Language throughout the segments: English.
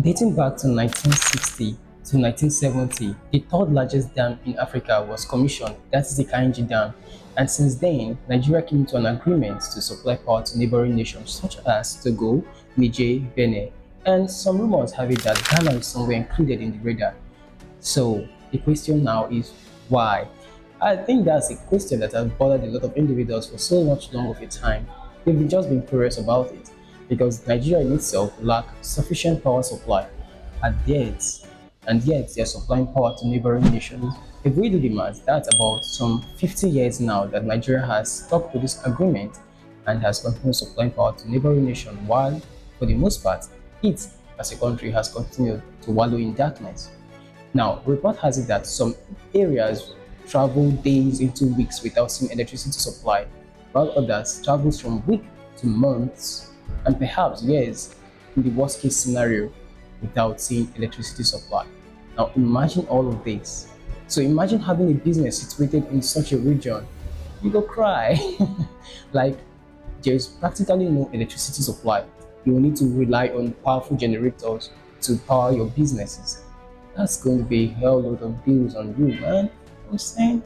Dating back to 1960 to 1970, the third largest dam in Africa was commissioned, that is the Kainji Dam, and since then, Nigeria came to an agreement to supply power to neighboring nations such as Togo, Niger, Benin, and some rumors have it that Ghana is somewhere included in the radar. So the question now is why? I think that's a question that has bothered a lot of individuals for so much long of a time. They've just been curious about it because Nigeria in itself lacks sufficient power supply and yet they're supplying power to neighboring nations. If we do the math, that's about some 50 years now that Nigeria has stuck to this agreement and has continued supplying power to neighboring nations while, for the most part, it as a country has continued to wallow in darkness. Now, report has it that some areas travel days into weeks without seeing electricity supply, while others travels from weeks to months and perhaps years in the worst case scenario without seeing electricity supply. Now, imagine all of this. So imagine having a business situated in such a region. You go cry. Like there's practically no electricity supply. You will need to rely on powerful generators to power your businesses. That's going to be a hell load of bills on you, man. I'm saying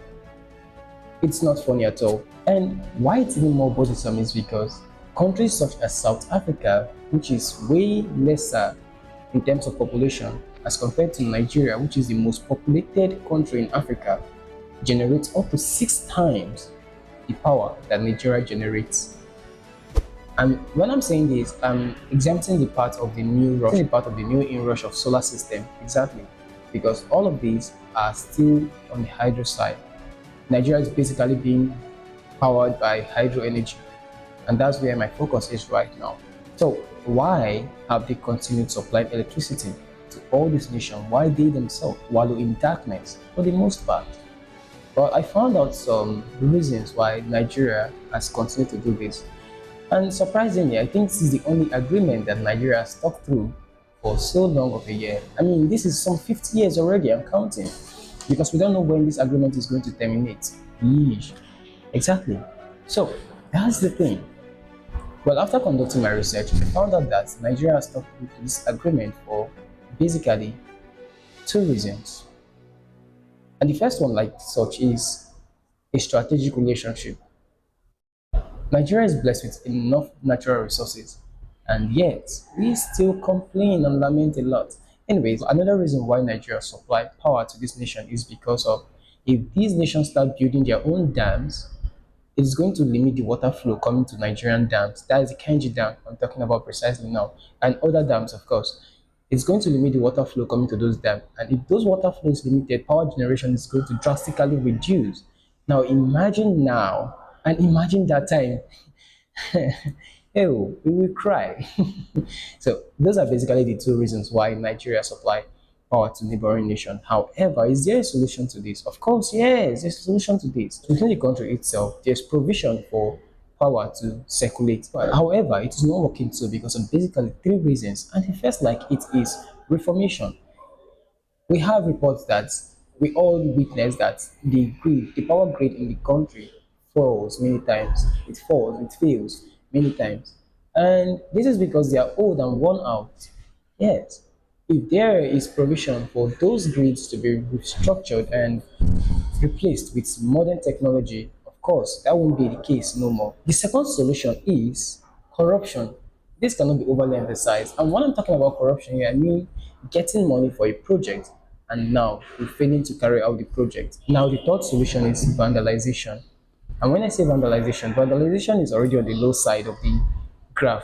it's not funny at all. And why it's even more bothersome is because countries such as South Africa, which is way lesser in terms of population as compared to Nigeria, which is the most populated country in Africa, generates up to 6 times the power that Nigeria generates. And when I'm saying this, I'm exempting the part of the new rush, the part of the new inrush of solar system, exactly, because all of these are still on the hydro side. Nigeria is basically being powered by hydro energy, and that's where my focus is right now. So why have they continued supplying electricity to all these nations while they themselves wallow in darkness for the most part? Well, I found out some reasons why Nigeria has continued to do this. And surprisingly, I think this is the only agreement that Nigeria has stuck through for so long of a year. I mean, this is some 50 years already, I'm counting, because we don't know when this agreement is going to terminate. Yeesh. Exactly. So that's the thing. Well, after conducting my research, I found out that Nigeria has stuck through this agreement for basically 2 reasons. And the first one, like such, is a strategic relationship. Nigeria is blessed with enough natural resources, and yet we still complain and lament a lot. Anyways, another reason why Nigeria supply power to this nation is because of if these nations start building their own dams, it's going to limit the water flow coming to Nigerian dams. That is the Kenji Dam I'm talking about precisely now, and other dams, of course. It's going to limit the water flow coming to those dams, and if those water flow is limited, power generation is going to drastically reduce. Now, and imagine that time. Oh, we will cry. So those are basically the 2 reasons why Nigeria supply power to neighboring nation. However, is there a solution to this? Of course, yes, there's a solution to this. Within the country itself, there's provision for power to circulate. However, it is not working so because of basically 3 reasons. And the first, like it is reformation. We have reports that we all witness that the power grid in the country falls many times. It falls, it fails many times. And this is because they are old and worn out. Yes. If there is provision for those grids to be restructured and replaced with modern technology, of course, that won't be the case no more. The second solution is corruption. This cannot be overly emphasized. And when I'm talking about corruption here, I mean getting money for a project and now we're failing to carry out the project. Now, the third solution is vandalization. And when I say vandalization, vandalization is already on the low side of the graph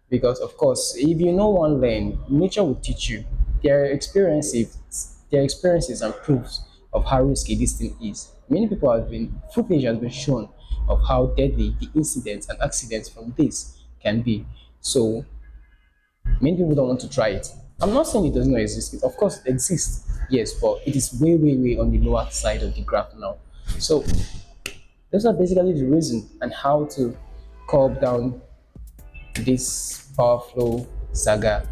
because, of course, if you know one lane, nature will teach you. Their experiences and proofs of how risky this thing is. Many people have been footage has been shown of how deadly the incidents and accidents from this can be. So many people don't want to try it. I'm not saying it does not exist. Of course, it exists. Yes, but it is way, way, way on the lower side of the graph now. So those are basically the reason and how to curb down this power flow saga.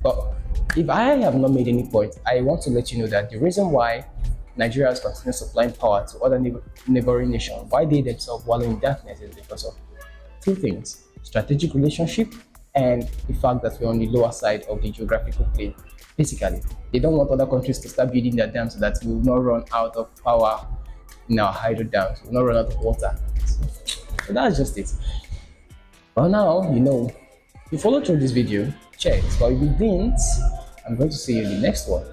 But if I have not made any point, I want to let you know that the reason why Nigeria has continued supplying power to other neighboring nations, why they themselves wallow in darkness, is because of 2 things: strategic relationship and the fact that we're on the lower side of the geographical plane. Basically, they don't want other countries to start building their dams so that we will not run out of power in our hydro dams, we will not run out of water. So that's just it. Well, now you know. You follow through this video, check. But if you didn't, I'm going to see you in the next one.